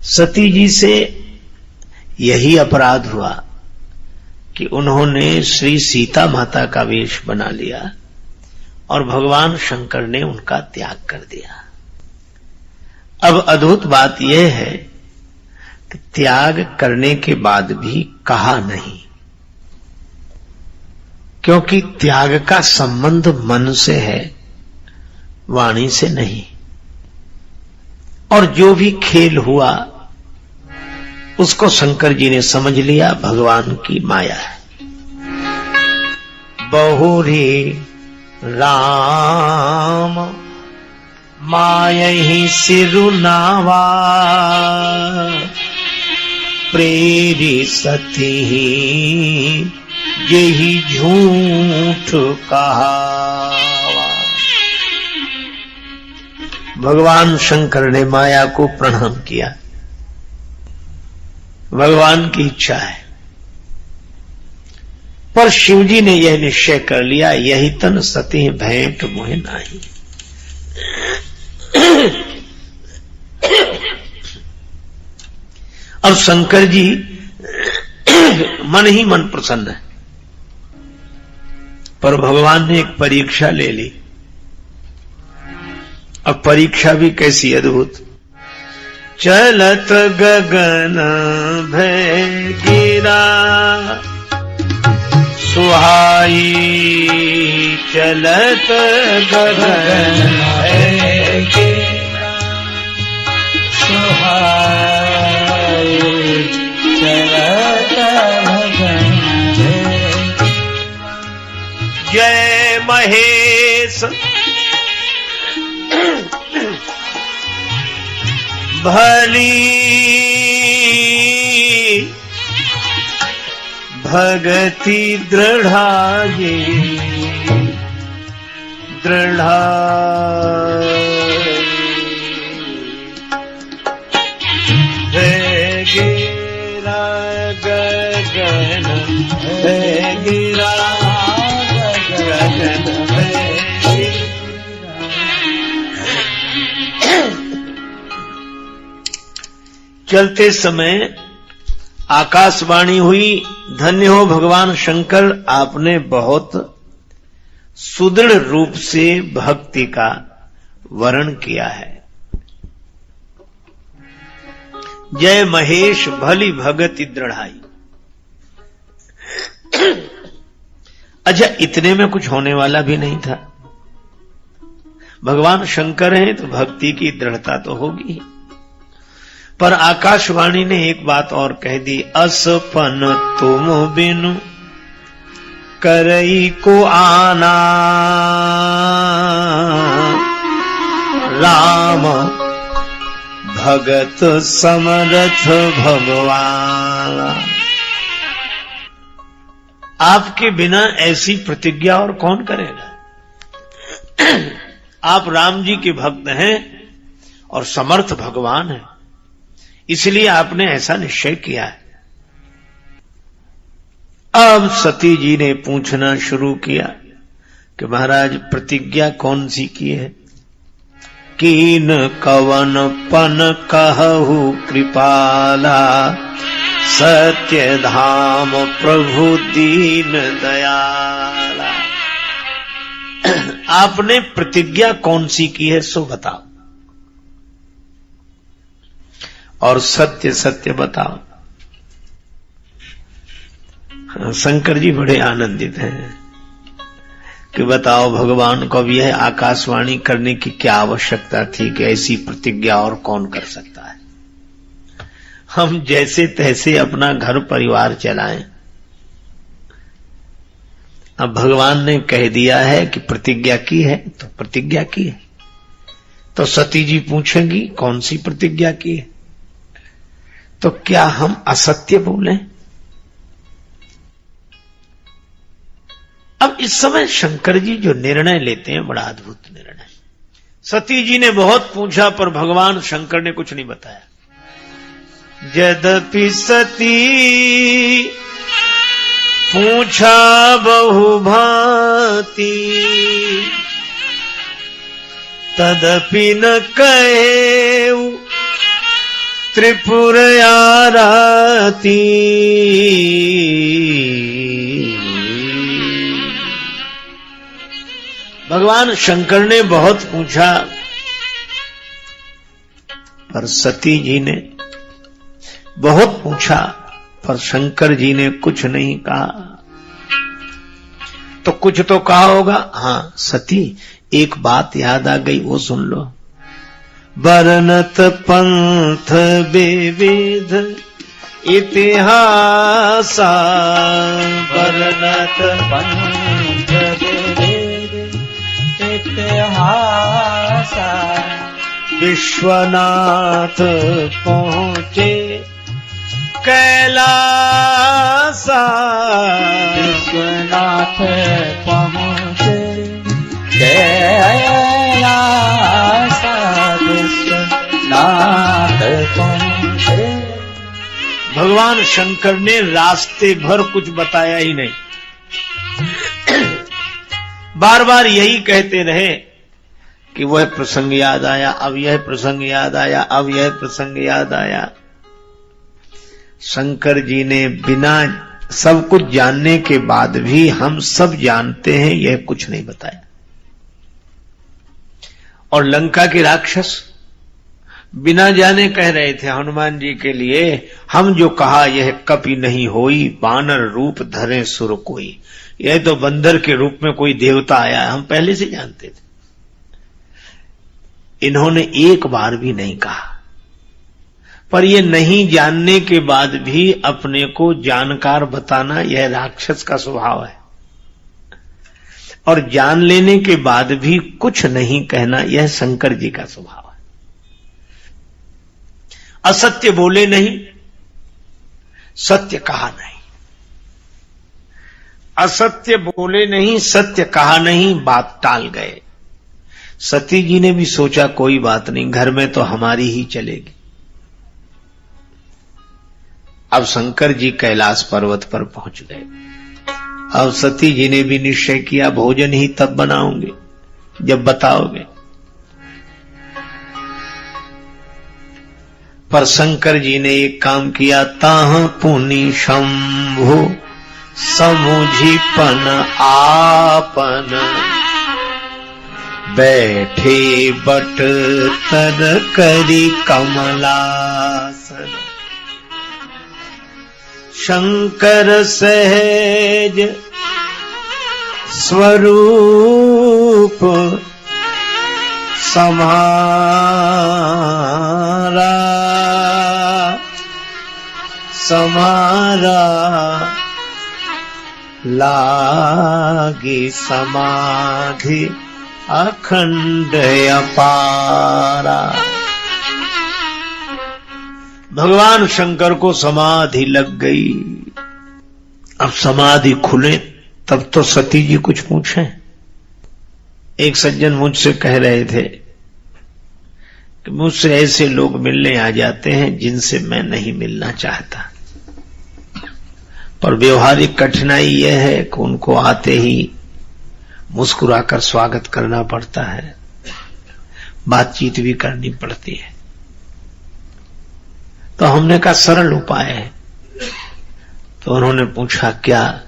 सती जी से यही अपराध हुआ कि उन्होंने श्री सीता माता का वेश बना लिया और भगवान शंकर ने उनका त्याग कर दिया। अब अद्भुत बात यह है कि त्याग करने के बाद भी कहा नहीं, क्योंकि त्याग का संबंध मन से है, वाणी से नहीं। और जो भी खेल हुआ उसको शंकर जी ने समझ लिया भगवान की माया है। बहुरी राम मायहि सिरुनावा प्रेरी सती यही झूठ कहावा। भगवान शंकर ने माया को प्रणाम किया। भगवान की इच्छा है, पर शिवजी ने यह निश्चय कर लिया यही तन सती भेंट मोह नाही। और शंकर जी मन ही मन प्रसन्न है, पर भगवान ने एक परीक्षा ले ली। अब परीक्षा भी कैसी अद्भुत। चलत गगन भय गिरा सुहाई, चलत गगन भय गिरा सुहाई, चलत गगन जय महेश भली भगति दृढ़ागे दृढ़ा गिरा गगन गिरा गगन चलते समय आकाशवाणी हुई, धन्य हो भगवान शंकर, आपने बहुत सुदृढ़ रूप से भक्ति का वर्ण किया है। जय महेश भली भगति दृढ़ाई। अच्छा, इतने में कुछ होने वाला भी नहीं था। भगवान शंकर हैं तो भक्ति की दृढ़ता तो होगी, पर आकाशवाणी ने एक बात और कह दी, असपन तुम बिनु करई को आना, राम भगत समरथ भगवान। आपके बिना ऐसी प्रतिज्ञा और कौन करेगा। आप राम जी के भक्त हैं और समर्थ भगवान हैं, इसलिए आपने ऐसा निश्चय किया है। अब सती जी ने पूछना शुरू किया कि महाराज प्रतिज्ञा कौन सी की है। कीन कवन पन कहु कृपाला, सत्य धाम प्रभु दीन दयाला। आपने प्रतिज्ञा कौन सी की है सो बताओ, और सत्य सत्य बताओ। शंकर जी बड़े आनंदित हैं कि बताओ भगवान को भी यह आकाशवाणी करने की क्या आवश्यकता थी कि ऐसी प्रतिज्ञा और कौन कर सकता है। हम जैसे तैसे अपना घर परिवार चलाएं। अब भगवान ने कह दिया है कि प्रतिज्ञा की है तो प्रतिज्ञा की है, तो सती जी पूछेंगी कौन सी प्रतिज्ञा की है, तो क्या हम असत्य बोलें। अब इस समय शंकर जी जो निर्णय लेते हैं बड़ा अद्भुत निर्णय। सती जी ने बहुत पूछा पर भगवान शंकर ने कुछ नहीं बताया। यद्यपि सती पूछा बहु भांति, तदपि न कहे त्रिपुर आरती भगवान शंकर ने बहुत पूछा, पर सती जी ने बहुत पूछा, पर शंकर जी ने कुछ नहीं कहा। तो कुछ तो कहा होगा। हां सती, एक बात याद आ गई, वो सुन लो। बरनत पंथ विविध इतिहासा, बरनत पंथ विविध इतिहासा, विश्वनाथ पहुंचे कैलासा, विश्वनाथ पहुंचे कैलासा, विश्वनाथ पहुंचे। भगवान शंकर ने रास्ते भर कुछ बताया ही नहीं, बार बार यही कहते रहे कि वह प्रसंग याद आया, अब यह प्रसंग याद आया, अब यह प्रसंग याद आया। शंकर जी ने बिना सब कुछ जानने के बाद भी हम सब जानते हैं यह कुछ नहीं बताया। और लंका के राक्षस बिना जाने कह रहे थे हनुमान जी के लिए, हम जो कहा यह कपि नहीं होई, बानर रूप धरे सुर कोई। यह तो बंदर के रूप में कोई देवता आया है, हम पहले से जानते थे। इन्होंने एक बार भी नहीं कहा, पर यह नहीं जानने के बाद भी अपने को जानकार बताना यह राक्षस का स्वभाव है, और जान लेने के बाद भी कुछ नहीं कहना यह शंकर जी का स्वभाव है। असत्य बोले नहीं, सत्य कहा नहीं, असत्य बोले नहीं, सत्य कहा नहीं, बात टाल गए। सती जी ने भी सोचा कोई बात नहीं, घर में तो हमारी ही चलेगी। अब शंकर जी कैलाश पर्वत पर पहुंच गए। अब सती जी ने भी निश्चय किया भोजन ही तब बनाओगे जब बताओगे। पर शंकर जी ने एक काम किया, ताह पुनि शंभु समुझिपन आपन, बैठे बट तर करी कमलासन। शंकर सहज स्वरूप समारा, समारा लागी समाधि अखंड अपारा। भगवान शंकर को समाधि लग गई। अब समाधि खुले तब तो सती जी कुछ पूछें। एक सज्जन मुझसे कह रहे थे कि मुझसे ऐसे लोग मिलने आ जाते हैं जिनसे मैं नहीं मिलना चाहता, पर व्यवहारिक कठिनाई यह है कि उनको आते ही मुस्कुराकर स्वागत करना पड़ता है, बातचीत भी करनी पड़ती है। तो हमने कहा सरल उपाय है। तो उन्होंने पूछा क्या?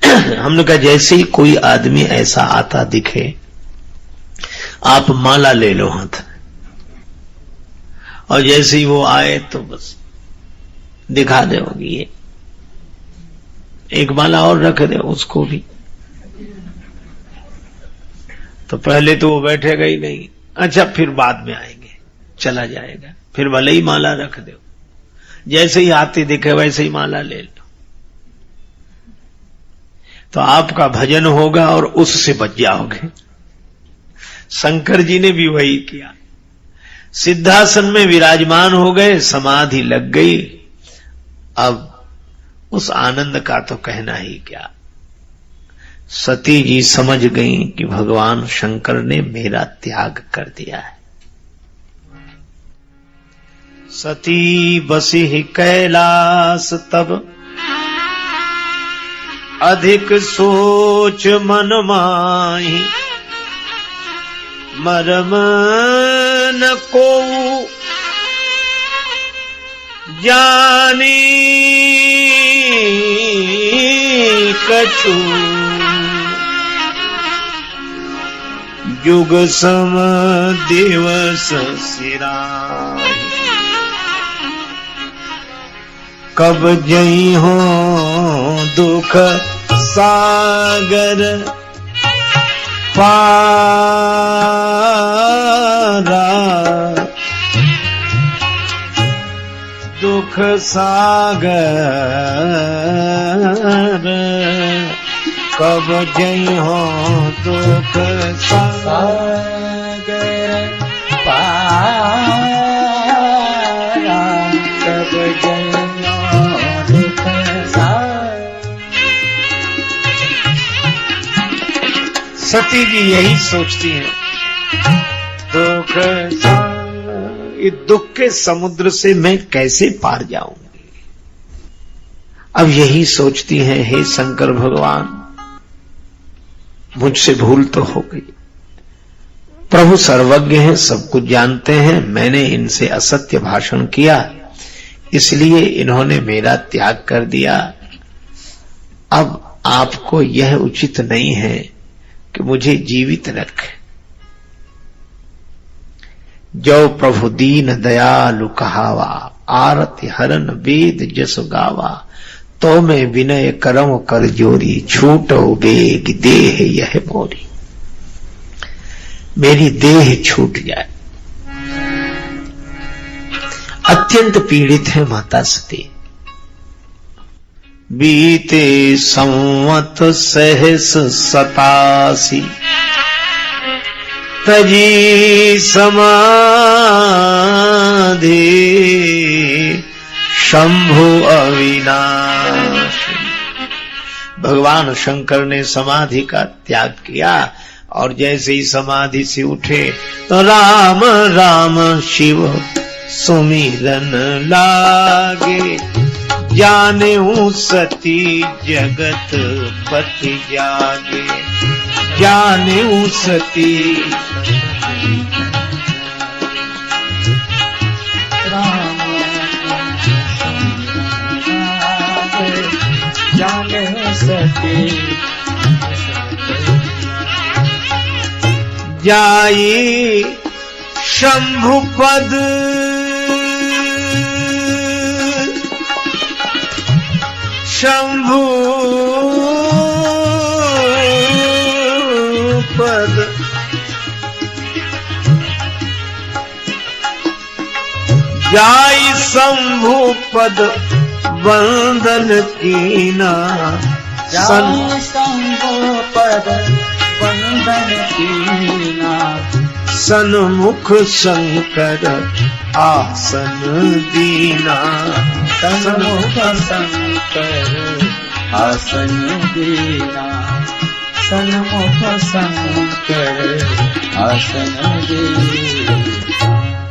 हमने कहा जैसे ही कोई आदमी ऐसा आता दिखे, आप माला ले लो हाथ में, और जैसे ही वो आए तो बस दिखा दोगी, ये एक माला और रख दे उसको भी। तो पहले तो वो बैठेगा ही नहीं, अच्छा फिर बाद में आएंगे, चला जाएगा, फिर भले ही माला रख दो, जैसे ही आते दिखे वैसे ही माला ले लो, तो आपका भजन होगा और उससे बच जाओगे। शंकर जी ने भी वही किया, सिद्धासन में विराजमान हो गए, समाधि लग गई। अब उस आनंद का तो कहना ही क्या। सती जी समझ गई कि भगवान शंकर ने मेरा त्याग कर दिया है। सती बसी कैलाश तब, अधिक सोच मन माही, मरम न को जानी कछु युग सम दिवस सिराय कब जई हो दुख सागर पारा दुख सागर कब जई हो दुख सागर पारा कब जई हो दुख सागर। सती जी यही सोचती है दुख इस दुख के समुद्र से मैं कैसे पार जाऊंगी। अब यही सोचती हैं हे शंकर भगवान मुझसे भूल तो हो गई। प्रभु सर्वज्ञ हैं, सब कुछ जानते हैं। मैंने इनसे असत्य भाषण किया इसलिए इन्होंने मेरा त्याग कर दिया। अब आपको यह उचित नहीं है कि मुझे जीवित रखे। जो प्रभु दीन दयालु कहावा आरति हरन वेद जस गावा तो मैं विनय करम कर जोरी छूटो बेग देह यह मोरी। मेरी देह छूट जाए। अत्यंत पीड़ित है माता सती। बीते संवत सहस 87 तजी समाधि शंभु अविनाशी। भगवान शंकर ने समाधि का त्याग किया और जैसे ही समाधि से उठे तो राम राम शिव सुमिरन लागे। जानेऊ सती जगत पति जागे। जानेऊ सती जाने सके जाई शंभु पद शंभु पद जाई शंभु पद वंदन कीना। जाई शंभु पद वंदन कीना। सन्मुख शंकर आसन दीना। सन्मुख शंकर आसन दीना। सन्मुख शंकर आसन दीना।